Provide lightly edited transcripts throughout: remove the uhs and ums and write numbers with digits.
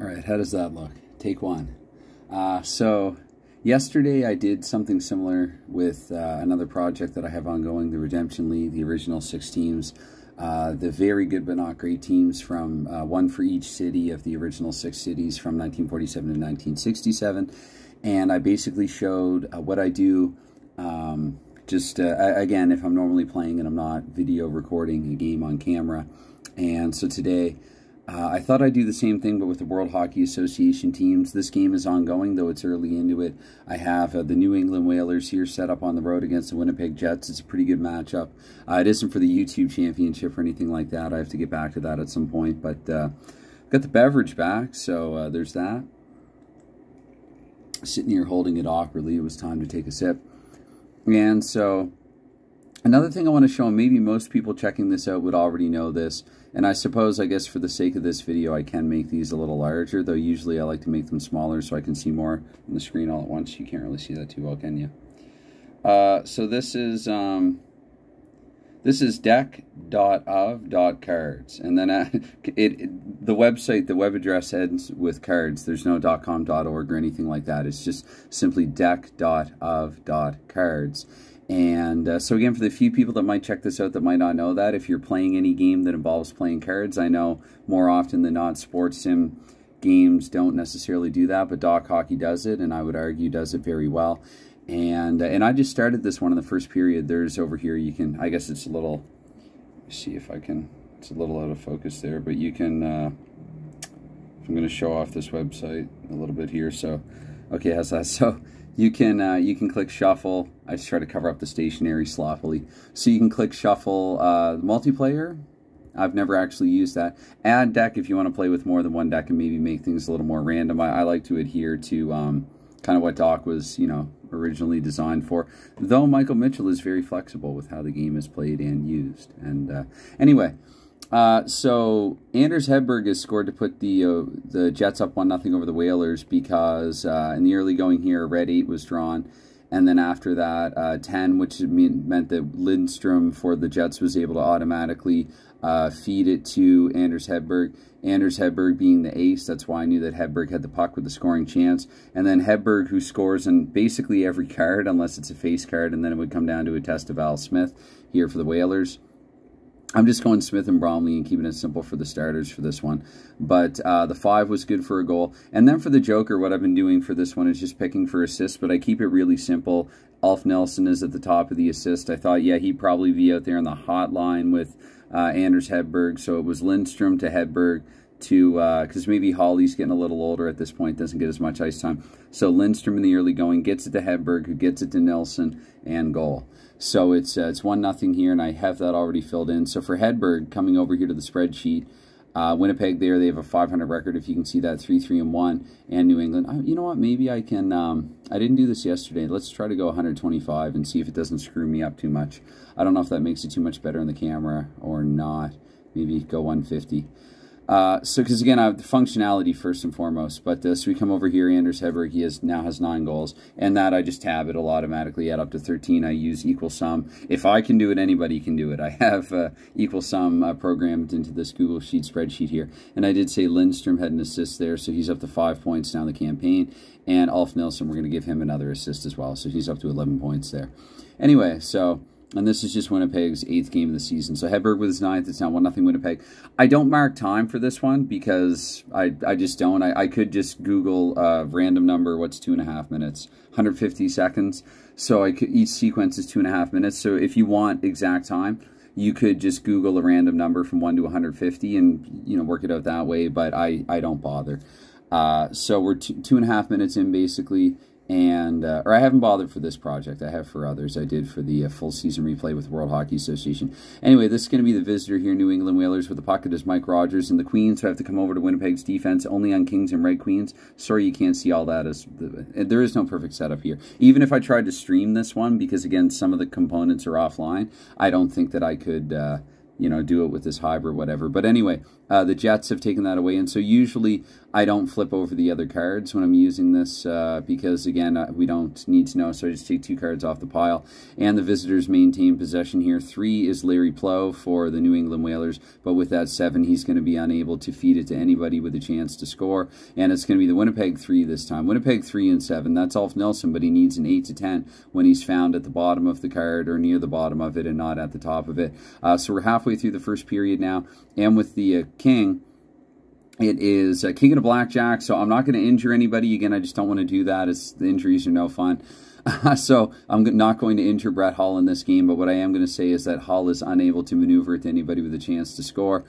All right, how does that look? Take one. So yesterday I did something similar with another project that I have ongoing, the Redemption League, the original 6 teams, the very good but not great teams from one for each city of the original 6 cities from 1947 to 1967. And I basically showed what I do again, if I'm normally playing and I'm not video recording a game on camera. And so today, I thought I'd do the same thing, but with the World Hockey Association teams. This game is ongoing, though it's early into it. I have the New England Whalers here set up on the road against the Winnipeg Jets. It's a pretty good matchup. It isn't for the YouTube championship or anything like that. I have to get back to that at some point, but got the beverage back, so there's that. Sitting here holding it awkwardly. It was time to take a sip. And so another thing I want to show, and maybe most people checking this out would already know this, and I suppose, I guess for the sake of this video, I can make these a little larger, though usually I like to make them smaller so I can see more on the screen all at once. You can't really see that too well, can you? So this is DEC.of .cards, and then the website, the web address ends with cards. There's no .com, .org, or anything like that. It's just simply DEC.of .cards. And so again, for the few people that might check this out that might not know that, if you're playing any game that involves playing cards, I know more often than not sports sim games don't necessarily do that, but DoC Hockey does it, and I would argue does it very well. And I just started this one in the first period. There's over here, you can, I guess it's a little, see if I can, it's a little out of focus there, but you can, I'm going to show off this website a little bit here. So, okay, how's that? So you can click shuffle. I just try to cover up the stationery sloppily. So you can click shuffle multiplayer. I've never actually used that. Add deck if you want to play with more than one deck and maybe make things a little more random. I like to adhere to kind of what DoC was, originally designed for. Though MichaelM is very flexible with how the game is played and used. And anyway, so Anders Hedberg has scored to put the Jets up 1-0 over the Whalers because in the early going here, red 8 was drawn. And then after that, 10, which meant that Lindstrom for the Jets was able to automatically feed it to Anders Hedberg. Anders Hedberg being the ace, that's why I knew that Hedberg had the puck with the scoring chance. And then Hedberg, who scores in basically every card, unless it's a face card, and then it would come down to a test of Al Smith here for the Whalers. I'm just going Smith and Bromley and keeping it simple for the starters for this one. But the 5 was good for a goal. And then for the Joker, what I've been doing for this one is just picking for assists, but I keep it really simple. Ulf Nilsson is at the top of the assist. I thought, yeah, he'd probably be out there on the hot line with Anders Hedberg. So it was Lindstrom to Hedberg to, because maybe Holly's getting a little older at this point, doesn't get as much ice time. So Lindstrom in the early going gets it to Hedberg, who gets it to Nilsson, and goal. So it's 1-0 here, and I have that already filled in. So for Hedberg, coming over here to the spreadsheet, Winnipeg there, they have a .500 record, if you can see that, 3-3-1, and New England. You know what, maybe I can, I didn't do this yesterday. Let's try to go 125 and see if it doesn't screw me up too much. I don't know if that makes it too much better in the camera or not. Maybe go 150. So, because again, I have the functionality first and foremost, but so we come over here, Anders Hedberg, he now has 9 goals, and that I just tab it, it'll automatically add up to 13. I use equal sum. If I can do it, anybody can do it. I have equal sum programmed into this Google Sheet spreadsheet here, and I did say Lindstrom had an assist there, so he's up to 5 points now in the campaign, and Ulf Nilsson, we're going to give him another assist as well, so he's up to 11 points there. Anyway, so, and this is just Winnipeg's 8th game of the season. So Hedberg with his 9th. It's now 1-0 Winnipeg. I don't mark time for this one because I just don't. I could just Google random number. What's 2.5 minutes? 150 seconds. So each sequence is 2.5 minutes. So if you want exact time, you could just Google a random number from 1 to 150 and work it out that way. But I don't bother. So we're 2.5 minutes in basically. And or I haven't bothered for this project. I have for others. I did for the full season replay with the World Hockey Association. Anyway, this is going to be the visitor here, New England Whalers, with the puck. It is Mike Rogers and the Queens, who have to come over to Winnipeg's defense only on Kings and Red Queens. Sorry you can't see all that. There is no perfect setup here. Even if I tried to stream this one, because again, some of the components are offline, I don't think that I could do it with this hybrid or whatever. But anyway, The Jets have taken that away, and so usually I don't flip over the other cards when I'm using this because, again, we don't need to know, so I just take 2 cards off the pile. And the visitors maintain possession here. 3 is Larry Plow for the New England Whalers, but with that 7, he's going to be unable to feed it to anybody with a chance to score, and it's going to be the Winnipeg 3 this time. Winnipeg 3 and 7, that's Ulf Nilsson, but he needs an 8 to 10 when he's found at the bottom of the card or near the bottom of it and not at the top of it. So we're halfway through the first period now, and with the King, it is King of the Blackjack, so I'm not going to injure anybody. Again, I just don't want to do that. The injuries are no fun. So I'm not going to injure Brett Hull in this game, but what I am going to say is that Hull is unable to maneuver it to anybody with a chance to score.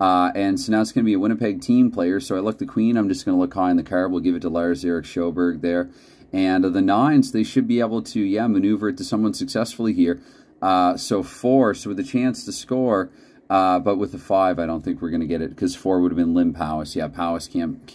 And so now it's going to be a Winnipeg team player. So I look the Queen. I'm just going to look high in the card. We'll give it to Lars-Erik Sjoberg there. And the 9s, they should be able to, yeah, maneuver it to someone successfully here. So 4, so with a chance to score. But with the 5, I don't think we're going to get it because 4 would have been Lim Powis. Yeah, Powis can't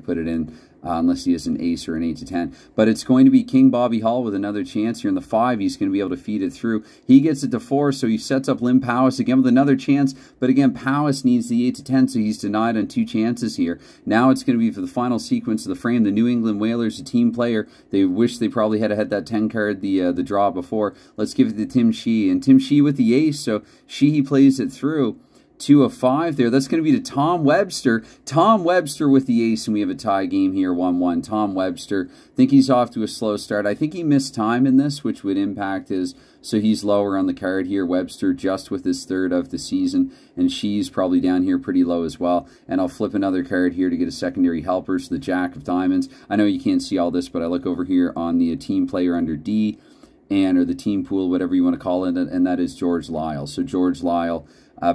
put it in unless he has an ace or an 8 to 10. But it's going to be King Bobby Hull with another chance here. In the 5, he's going to be able to feed it through. He gets it to 4, so he sets up Lim Powis again with another chance. But again, Powis needs the 8 to 10, so he's denied on 2 chances here. Now it's going to be for the final sequence of the frame. The New England Whalers, a team player. They wish they probably had that 10 card, the draw before. Let's give it to Tim Shee. And Tim Shee with the ace, so he plays it through. 2 of 5 there. That's going to be to Tom Webster. Tom Webster with the ace, and we have a tie game here, 1-1. Tom Webster, I think he's off to a slow start. I think he missed time in this, which would impact his, so he's lower on the card here. Webster just with his 3rd of the season, and she's probably down here pretty low as well. And I'll flip another card here to get a secondary helper, so the Jack of Diamonds. I know you can't see all this, but I look over here on the team player under D, or the team pool, whatever you want to call it, and that is George Lyle. So George Lyle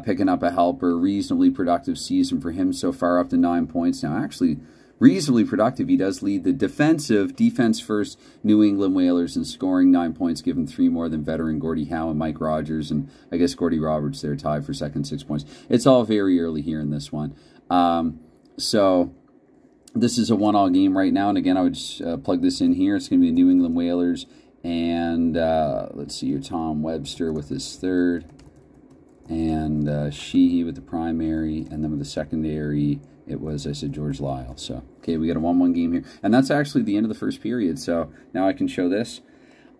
picking up a helper, reasonably productive season for him so far, up to 9 points. Now, actually, reasonably productive. He does lead the defense-first New England Whalers in scoring, 9 points, given 3 more than veteran Gordie Howe and Mike Rogers, and I guess Gordie Roberts there tied for second, 6 points. It's all very early here in this one. So this is a 1-all game right now, and again, I would just plug this in here. It's going to be the New England Whalers, and let's see here, Tom Webster with his 3rd. And Sheehy with the primary, and then with the secondary, it was, I said, George Lyle. So, okay, we got a 1-1 game here. And that's actually the end of the first period. So, now I can show this.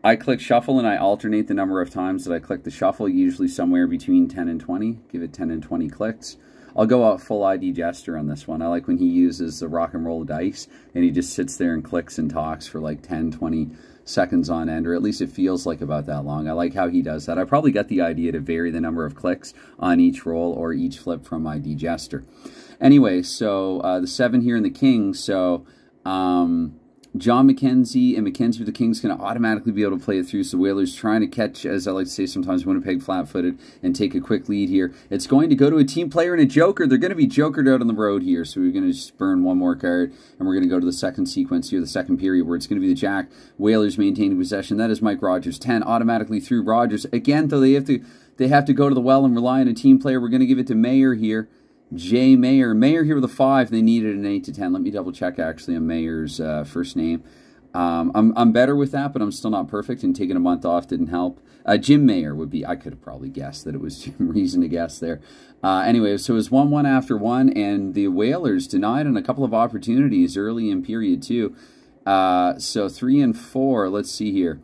I click shuffle, and I alternate the number of times that I click the shuffle, usually somewhere between 10 and 20. Give it 10 and 20 clicks. I'll go out full ID Jester on this one. I like when he uses the rock and roll dice, and he just sits there and clicks and talks for like 10, 20 seconds on end, or at least it feels like about that long. I like how he does that. I probably got the idea to vary the number of clicks on each roll or each flip from ID Jester. Anyway, so the 7 here in the King, so John McKenzie and McKenzie with the King's going to automatically be able to play it through. So Whalers trying to catch, as I like to say sometimes, Winnipeg flat-footed and take a quick lead here. It's going to go to a team player and a joker. They're going to be jokered out on the road here. So we're going to just burn 1 more card, and we're going to go to the second sequence here, the second period, where it's going to be the Jack. Whalers maintaining possession. That is Mike Rogers. 10 automatically through Rogers. Again, though, they have to go to the well and rely on a team player. We're going to give it to Mayer here. Jay Mayer. Mayer here with a 5. They needed an 8 to 10. Let me double check actually on Mayer's first name. I'm better with that, but I'm still not perfect, and taking a month off didn't help. Jim Mayer would be, I could have probably guessed that it was Jim, reason to guess there. Anyway, so it was 1-1 after 1, and the Whalers denied on a couple of opportunities early in period 2. So 3 and 4, let's see here.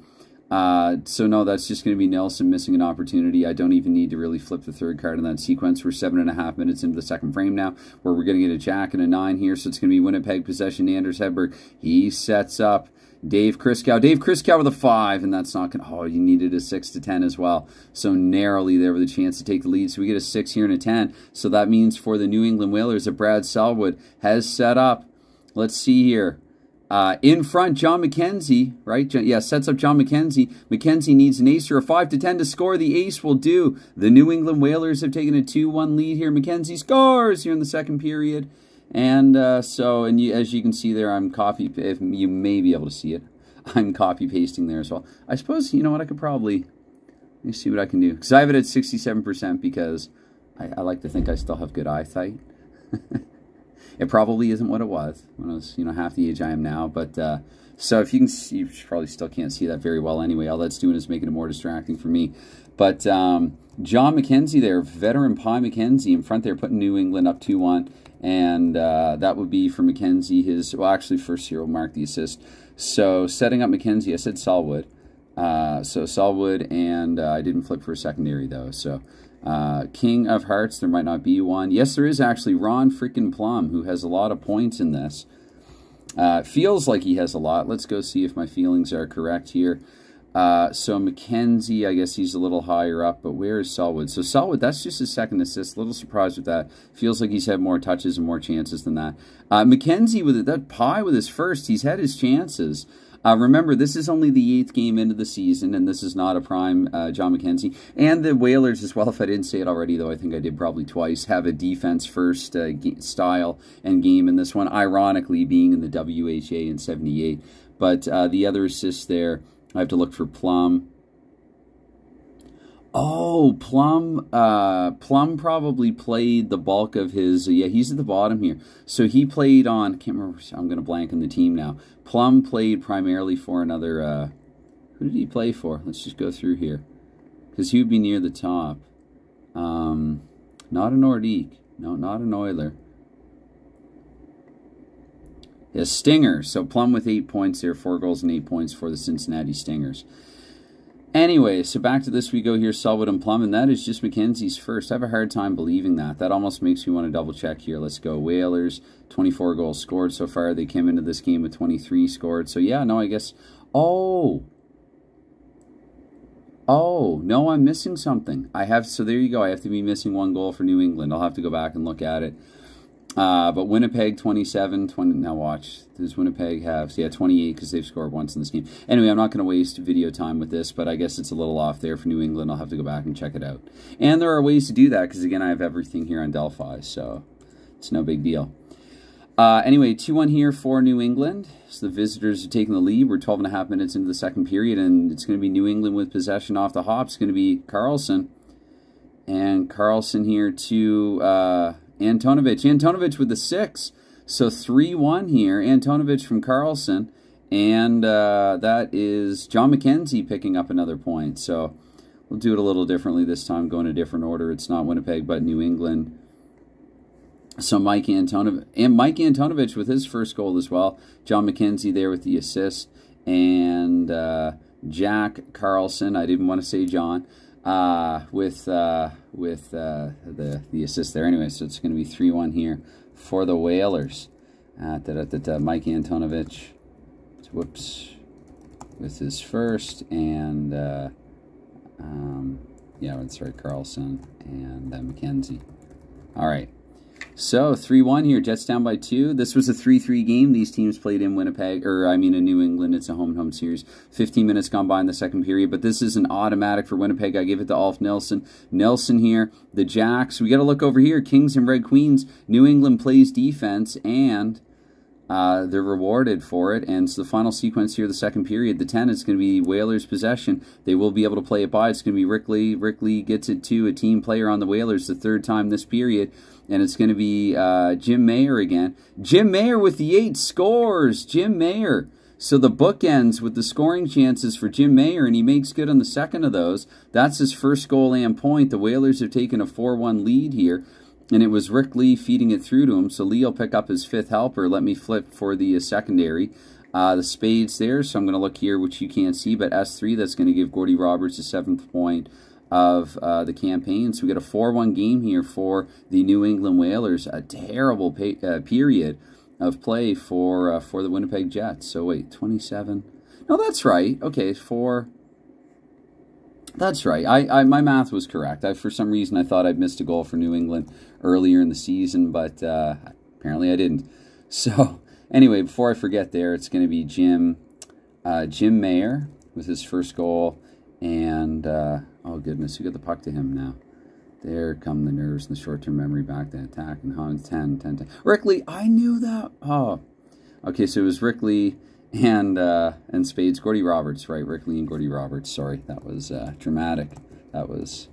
So no, that's just going to be Nelson missing an opportunity. I don't even need to really flip the 3rd card in that sequence. We're 7.5 minutes into the second frame now, where we're going to get a Jack and a 9 here. So it's going to be Winnipeg possession. Anders Hedberg, he sets up Dave Kriskow. Dave Kriskow with a 5, and that's not going to, oh, you needed a 6 to 10 as well. So narrowly there with a chance to take the lead. So we get a 6 here and a 10. So that means for the New England Whalers that Brad Selwood has set up. Let's see here. In front, John McKenzie, right? Yeah, sets up John McKenzie. McKenzie needs an ace or a 5 to 10 to score. The ace will do. The New England Whalers have taken a 2-1 lead here. McKenzie scores here in the second period. And as you can see there, I'm if you may be able to see it, I'm copy pasting there as well. I suppose, you know what, I could probably, let me see what I can do. Because I have it at 67% because I like to think I still have good eyesight. It probably isn't what it was when I was, you know, half the age I am now. But so if you can see, you probably still can't see that very well anyway. All that's doing is making it more distracting for me. But John McKenzie there, veteran Pie McKenzie in front there, putting New England up 2-1. And that would be for McKenzie, his, well, actually, first here will mark the assist. So setting up McKenzie, I said Salwood. So Salwood, and I didn't flip for a secondary, though. So King of Hearts, there might not be one. Yes, there is actually Ron freaking Plum, who has a lot of points in this. Feels like he has a lot. Let's go see if my feelings are correct here. So McKenzie, I guess he's a little higher up, but where is Salwood? So Salwood, that's just his second assist. A little surprised with that. Feels like he's had more touches and more chances than that. McKenzie with that Pie with his first, he's had his chances. Remember, this is only the 8th game into the season, and this is not a prime John McKenzie. And the Whalers as well, if I didn't say it already, though I think I did probably twice, have a defense-first style and game in this one, ironically being in the WHA in 78. But the other assists there, I have to look for Plum. Oh, Plum probably played the bulk of his, yeah, he's at the bottom here. So he played on, I can't remember, I'm going to blank on the team now. Plum played primarily for another, who did he play for? Let's just go through here. Because he would be near the top. Not a Nordique. No, not an Oiler. Yeah, Stingers. So Plum with 8 points there, 4 goals and 8 points for the Cincinnati Stingers. Anyway, so back to this we go here, Salwood and Plum, and that is just McKenzie's first. I have a hard time believing that. That almost makes me want to double check here. Let's go. Whalers, 24 goals scored so far. They came into this game with 23 scored. So yeah, no, I guess, oh, no, I'm missing something. I have, so there you go. I have to be missing 1 goal for New England. I'll have to go back and look at it. But Winnipeg 27, 20, now watch, does Winnipeg have, yeah, 28 because they've scored once in this game. Anyway, I'm not going to waste video time with this, but I guess it's a little off there for New England. I'll have to go back and check it out. And there are ways to do that because, again, I have everything here on Delphi, so it's no big deal. Anyway, 2-1 here for New England. So the visitors are taking the lead. We're 12.5 minutes into the second period, and it's going to be New England with possession off the hop. It's going to be Carlson. And Carlson here to Antonovich. Antonovich with the 6. So 3-1 here. Antonovich from Carlson. And that is John McKenzie picking up another point. So we'll do it a little differently this time, go in a different order. It's not Winnipeg, but New England. So Mike Antonovich with his first goal as well. John McKenzie there with the assist. And Jack Carlson, I didn't want to say John, with the assist there. Anyway, so it's going to be 3-1 here for the Whalers. Mike Antonovich, whoops, with his first, and yeah, that's right, Carlson and McKenzie. All right. So 3-1 here. Jets down by 2. This was a 3-3 game. These teams played in Winnipeg, or I mean in New England. It's a home-and-home series. 15 minutes gone by in the second period, but this is an automatic for Winnipeg. I give it to Alf Nelson. Nelson here. The Jacks. We got to look over here. Kings and Red Queens. New England plays defense, and they're rewarded for it. And so the final sequence here, the second period, the 10 is going to be Whalers possession. They will be able to play it by. It's going to be Rickley. Rickley gets it to a team player on the Whalers the 3rd time this period. And it's going to be Jim Mayer again. Jim Mayer with the 8 scores. Jim Mayer. So the bookends with the scoring chances for Jim Mayer, and he makes good on the second of those. That's his first goal and point. The Whalers have taken a 4-1 lead here. And it was Rick Lee feeding it through to him. So Lee will pick up his 5th helper. Let me flip for the secondary. The spades there. So I'm going to look here, which you can't see, but S3, that's going to give Gordy Roberts the 7th point of the campaign. So we got a 4-1 game here for the New England Whalers. A terrible period of play for the Winnipeg Jets. So wait, 27. No, that's right. Okay, 4. That's right. My math was correct. For some reason, I thought I'd missed a goal for New England earlier in the season, but apparently I didn't. So anyway, before I forget there, it's going to be Jim Mayer with his first goal. And, oh goodness, who got the puck to him now? There come the nerves and the short-term memory back to attack. And 10. Rickley, I knew that. Oh, okay, so it was Rickley and Spades. Gordy Roberts, right? Rickley and Gordy Roberts. Sorry, that was dramatic. That was,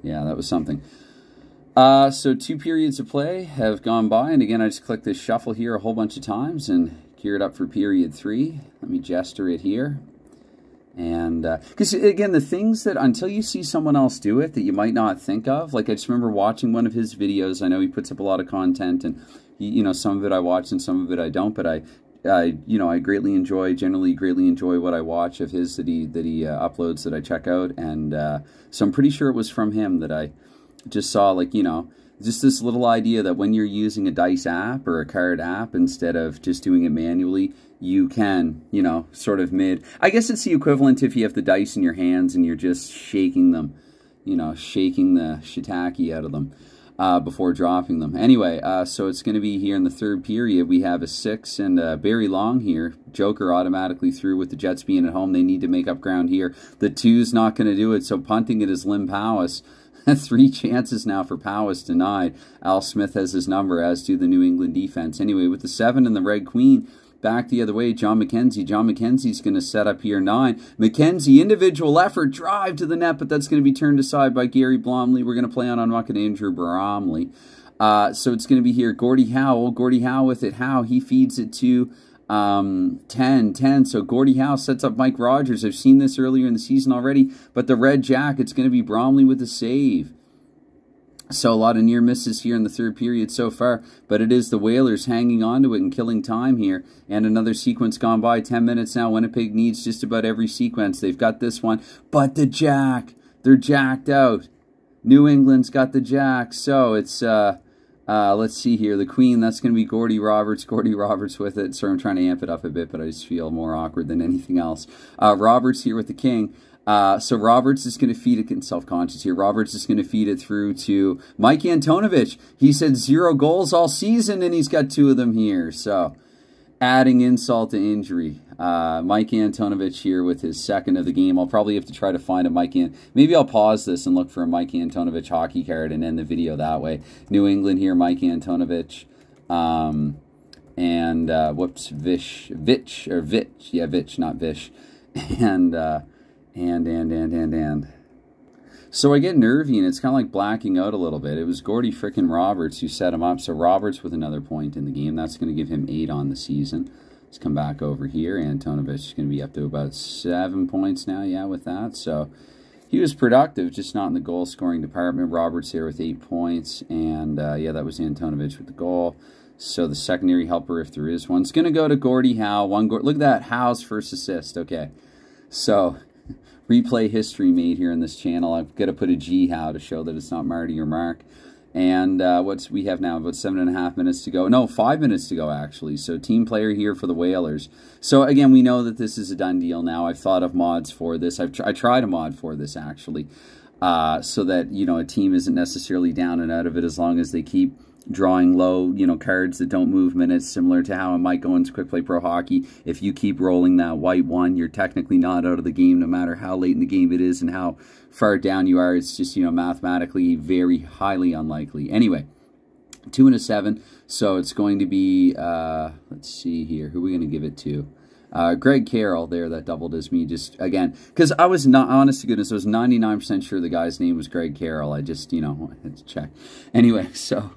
yeah, that was something. So 2 periods of play have gone by, and again, I just click this shuffle here a whole bunch of times and gear it up for period 3. Let me gesture it here. And, because again, the things that, until you see someone else do it that you might not think of, like I just remember watching one of his videos. I know he puts up a lot of content, and, you know, some of it I watch and some of it I don't, but I generally greatly enjoy what I watch of his that he uploads, that I check out. And so I'm pretty sure it was from him that I just saw, like, you know, just this little idea that when you're using a dice app or a card app, instead of just doing it manually, you can, you know, sort of I guess it's the equivalent if you have the dice in your hands and you're just shaking them, you know, shaking the shiitake out of them before dropping them. Anyway, so it's going to be here in the 3rd period. We have a 6 and a Barry Long here. Joker automatically through with the Jets being at home. They need to make up ground here. The 2's not going to do it, so punting it is Lim Powis. 3 chances now for Powis denied. Al Smith has his number, as do the New England defense. Anyway, with the 7 and the Red Queen, back the other way, John McKenzie. John McKenzie's going to set up here 9. McKenzie, individual effort, drive to the net, but that's going to be turned aside by Gary Blomley. We're going to play on unmucking Andrew Bromley. So it's going to be here Gordie Howe. Gordie Howe with it. Howe, he feeds it to 10. So Gordie Howe sets up Mike Rogers. I've seen this earlier in the season already, but the Red Jack, it's going to be Bromley with the save. So a lot of near misses here in the 3rd period so far, but it is the Whalers hanging on to it and killing time here. And another sequence gone by, 10 minutes now. Winnipeg needs just about every sequence. They've got this one, but the Jack, they're jacked out. New England's got the Jack, so it's, let's see here, the Queen, that's going to be Gordie Roberts. Gordie Roberts with it. Sorry, I'm trying to amp it up a bit, but I just feel more awkward than anything else. Roberts here with the King. So Roberts is going to feed it, getting self-conscious here. Roberts is going to feed it through to Mike Antonovich. He said 0 goals all season, and he's got 2 of them here. So adding insult to injury. Mike Antonovich here with his 2nd of the game. I'll probably have to try to find a maybe I'll pause this and look for a Mike Antonovich hockey card and end the video that way. New England here, Mike Antonovich. Whoops, Vich, yeah, Vich, not Vish. And so I get nervy, and it's kind of like blacking out a little bit. It was Gordie frickin' Roberts who set him up. So Roberts with another point in the game. That's going to give him 8 on the season. Let's come back over here. Antonovich is going to be up to about 7 points now, yeah, with that. So he was productive, just not in the goal-scoring department. Roberts here with 8 points. And, yeah, that was Antonovich with the goal. So the secondary helper, if there is one, is going to go to Gordie Howe. Look at that, Howe's first assist. Okay, so replay history made here in this channel. I've got to put a G Howe to show that it's not Marty or Mark. And we have now about 7.5 minutes to go. No, 5 minutes to go, actually. So team player here for the Whalers. So again, we know that this is a done deal now. I've thought of mods for this. I tried a mod for this, actually, so that, you know, a team isn't necessarily down and out of it as long as they keep drawing low, you know, cards that don't move minutes, similar to how in Mike Owen's Quick Play Pro Hockey, if you keep rolling that white 1, you're technically not out of the game no matter how late in the game it is and how far down you are. It's just, you know, mathematically very highly unlikely. Anyway, 2 and a 7, so it's going to be, let's see here, who are we going to give it to? Greg Carroll there, that doubled as me, just, again, because I was not, honest to goodness, I was 99% sure the guy's name was Greg Carroll. I just, you know, had to check. Anyway, so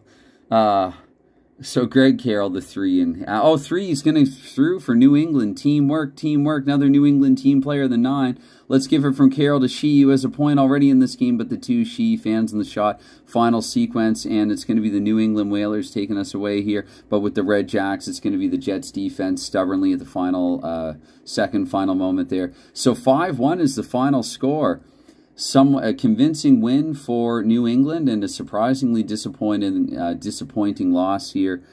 Greg Carroll, the 3, and 3, he's going to through for New England. Teamwork, another New England team player, the 9. Let's give it from Carroll to Shee, who has a point already in this game, but the 2, Shee, fans in the shot, final sequence, and it's going to be the New England Whalers taking us away here, but with the Red Jacks, it's going to be the Jets defense stubbornly at the final, final moment there. So 5-1 is the final score. A convincing win for New England and a surprisingly disappointing loss here.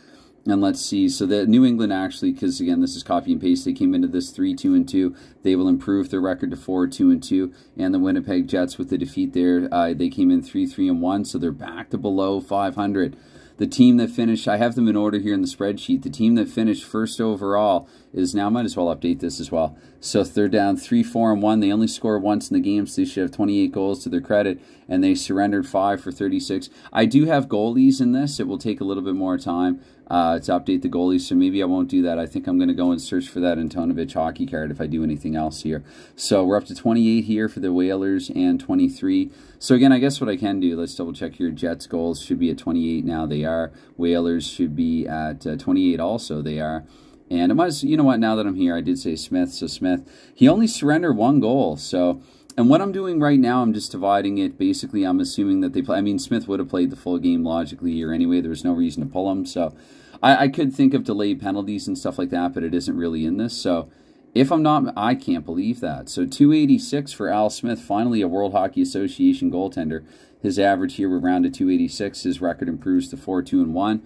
And let's see, so the New England actually, because again, this is copy and paste, they came into this 3-2-2. They will improve their record to 4-2-2. And the Winnipeg Jets with the defeat there, they came in 3-3-1, so they're back to below 500. The team that finished, I have them in order here in the spreadsheet, the team that finished first overall is now, might as well update this as well. So they're down 3-4-1. They only score once in the game, so they should have 28 goals to their credit, and they surrendered 5 for 36. I do have goalies in this. It will take a little bit more time to update the goalies, so maybe I won't do that. I think I'm going to go and search for that Antonovich hockey card if I do anything else here. So we're up to 28 here for the Whalers and 23. So again, I guess what I can do, let's double check here. Jets goals should be at 28 now. They are. Whalers should be at 28 also. They are. And it must, you know what, now that I'm here, I did say Smith. So Smith, he only surrendered 1 goal. So, and what I'm doing right now, I'm just dividing it. Basically, I'm assuming that they play. I mean, Smith would have played the full game logically here anyway. There was no reason to pull him. So I could think of delayed penalties and stuff like that, but it isn't really in this. So if I'm not, I can't believe that. So 286 for Al Smith, finally a World Hockey Association goaltender. His average here, we're round to 286. His record improves to 4-2-1.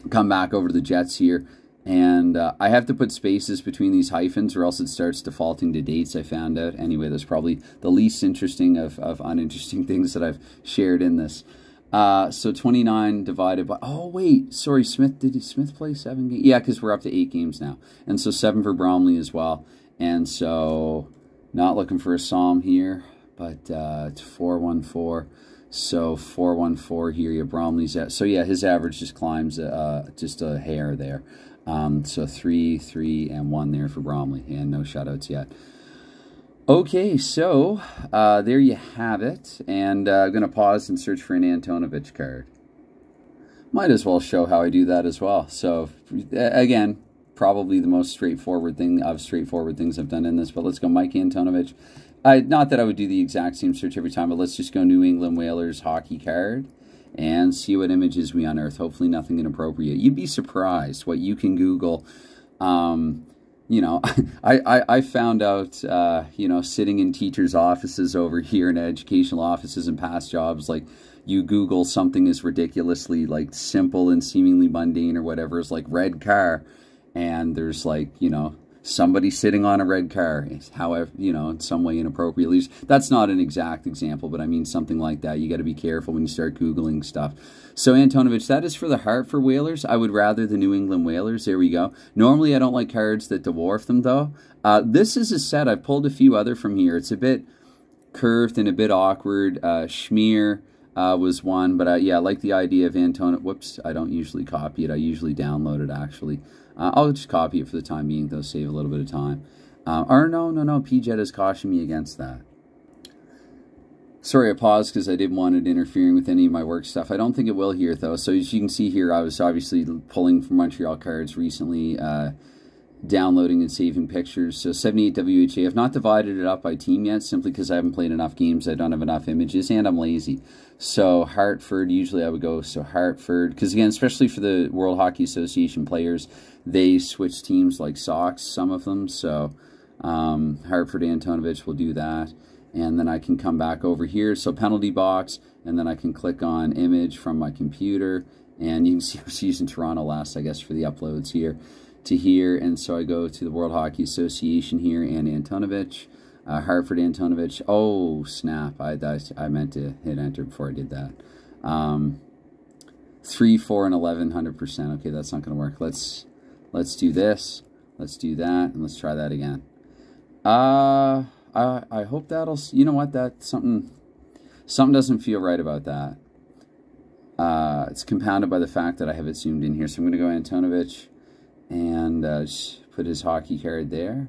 Come back over to the Jets here. And I have to put spaces between these hyphens or else it starts defaulting to dates, I found out. Anyway, that's probably the least interesting of uninteresting things that I've shared in this. So 29 divided by... Oh, wait. Sorry, Smith. Did Smith play 7 games? Yeah, because we're up to 8 games now. And so 7 for Bromley as well. And so not looking for a psalm here, but it's 414. So 414 here. Yeah, Bromley's at... So yeah, his average just climbs just a hair there. So 3, 3, and 1 there for Bromley, and no shutouts yet. Okay, so there you have it, and I'm going to pause and search for an Antonovich card. Might as well show how I do that as well. So again, probably the most straightforward things I've done in this, but let's go Mike Antonovich. Not that I would do the exact same search every time, but let's just go New England Whalers hockey card and see what images we unearth. Hopefully nothing inappropriate. You'd be surprised what you can Google. You know, I found out, you know, sitting in teachers' offices over here in educational offices and past jobs, like you Google something as ridiculously like simple and seemingly mundane or whatever is like red car, and there's like, you know, somebody sitting on a red car, however, you know, in some way inappropriately. That's not an exact example, but I mean something like that. You got to be careful when you start Googling stuff. So Antonovich, that is for the Hartford Whalers. I would rather the New England Whalers. There we go. Normally I don't like cards that dwarf them though. This is a set. I've pulled a few other from here. It's a bit curved and a bit awkward. Schmear was one, but yeah, I like the idea of Antonovich. Whoops, I don't usually copy it. I usually download it actually. I'll just copy it for the time being, though, save a little bit of time. Or no, PJet has cautioned me against that. Sorry, I paused because I didn't want it interfering with any of my work stuff. I don't think it will here, though. So as you can see here, I was obviously pulling from Montreal cards recently, downloading and saving pictures. So 78 WHA. I've not divided it up by team yet, simply because I haven't played enough games. I don't have enough images, and I'm lazy. So Hartford, usually I would go, so Hartford, because again, especially for the World Hockey Association players, they switch teams like socks, some of them. So Hartford Antonovich will do that. And then I can come back over here. So penalty box, and then I can click on image from my computer. And you can see I was using Toronto last, I guess, for the uploads here to here. And so I go to the World Hockey Association here and Antonovich. Hartford Antonovich. Oh, snap. I meant to hit enter before I did that. 3, 4, and 11, 100%. Okay, that's not going to work. Let's do this. Let's do that, and let's try that again. I hope that'll... You know what? That something doesn't feel right about that. It's compounded by the fact that I have it zoomed in here. So I'm going to go Antonovich and just put his hockey card there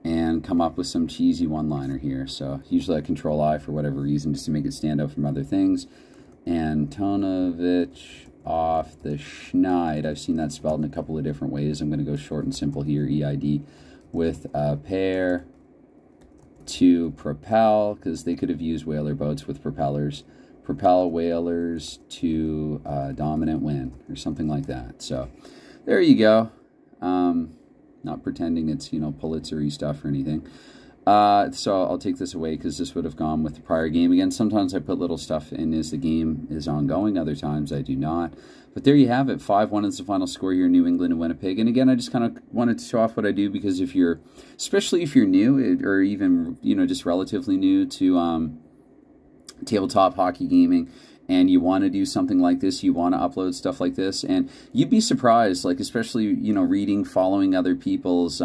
and come up with some cheesy one-liner here. So usually I Control-I for whatever reason just to make it stand out from other things. Antonovich off the schneid. I've seen that spelled in a couple of different ways. I'm going to go short and simple here, EID, with a pair to propel, because they could have used whaler boats with propellers. Propel whalers to dominant win, or something like that. So there you go. Not pretending it's, you know, Pulitzer-y stuff or anything. So I'll take this away because this would have gone with the prior game. Again, sometimes I put little stuff in as the game is ongoing. Other times I do not. But there you have it. 5-1 is the final score here in New England and Winnipeg. And again, I just kind of wanted to show off what I do, because if you're, especially if you're new or even, you know, just relatively new to tabletop hockey gaming, and you want to do something like this, you want to upload stuff like this, and you'd be surprised, like, especially, you know, reading, following other people's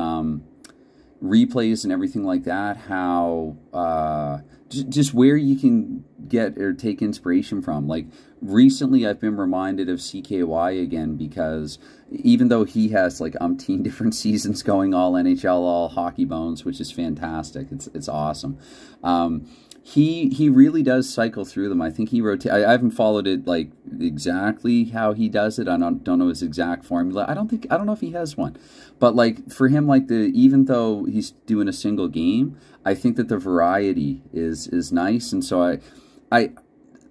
replays and everything like that, how just where you can get or take inspiration from. Like, recently I've been reminded of CKY again, because even though he has like umpteen different seasons going, all NHL, all hockey bones, which is fantastic, it's awesome, he really does cycle through them. I think he I haven't followed it like exactly how he does it. I don't know his exact formula. I don't know if he has one. But like for him, like even though he's doing a single game, I think that the variety is nice, and so I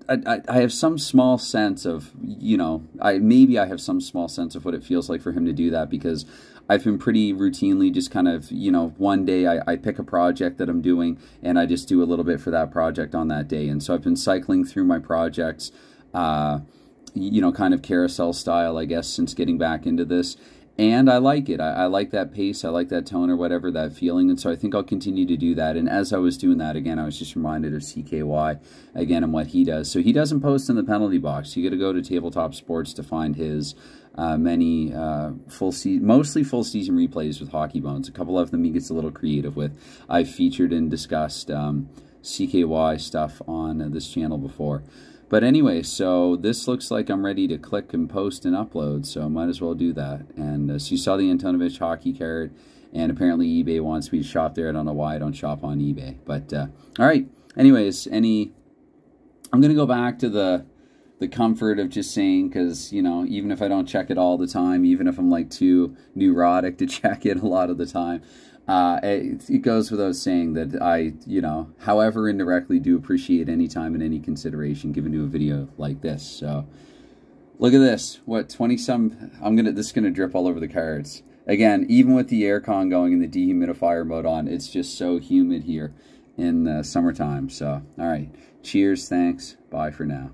have some small sense of, you know, maybe I have some small sense of what it feels like for him to do that, because I've been pretty routinely just kind of, you know, one day I pick a project that I'm doing, and I just do a little bit for that project on that day. And so I've been cycling through my projects, you know, kind of carousel style, I guess, since getting back into this. And I like it. I like that pace. I like that tone, or whatever, that feeling. And so I think I'll continue to do that. And as I was doing that, again, I was just reminded of CKY, again, and what he does. So he doesn't post in the penalty box. You got to go to Tabletop Sports to find his many mostly full season replays with hockey bones. A couple of them he gets a little creative with. I've featured and discussed CKY stuff on this channel before. But anyway, so this looks like I'm ready to click and post and upload, so I might as well do that. And so you saw the Antonovich hockey card, and apparently eBay wants me to shop there. I don't know why I don't shop on eBay. But, all right. Anyways, I'm going to go back to the comfort of just saying, because, you know, even if I don't check it all the time, even if I'm like too neurotic to check it a lot of the time, it goes without saying that I, you know, however indirectly, do appreciate any time and any consideration given to a video like this. So look at this. What, 20-some, this is gonna drip all over the cards. Again, even with the aircon going and the dehumidifier mode on, it's just so humid here in the summertime. So, all right. Cheers, thanks, bye for now.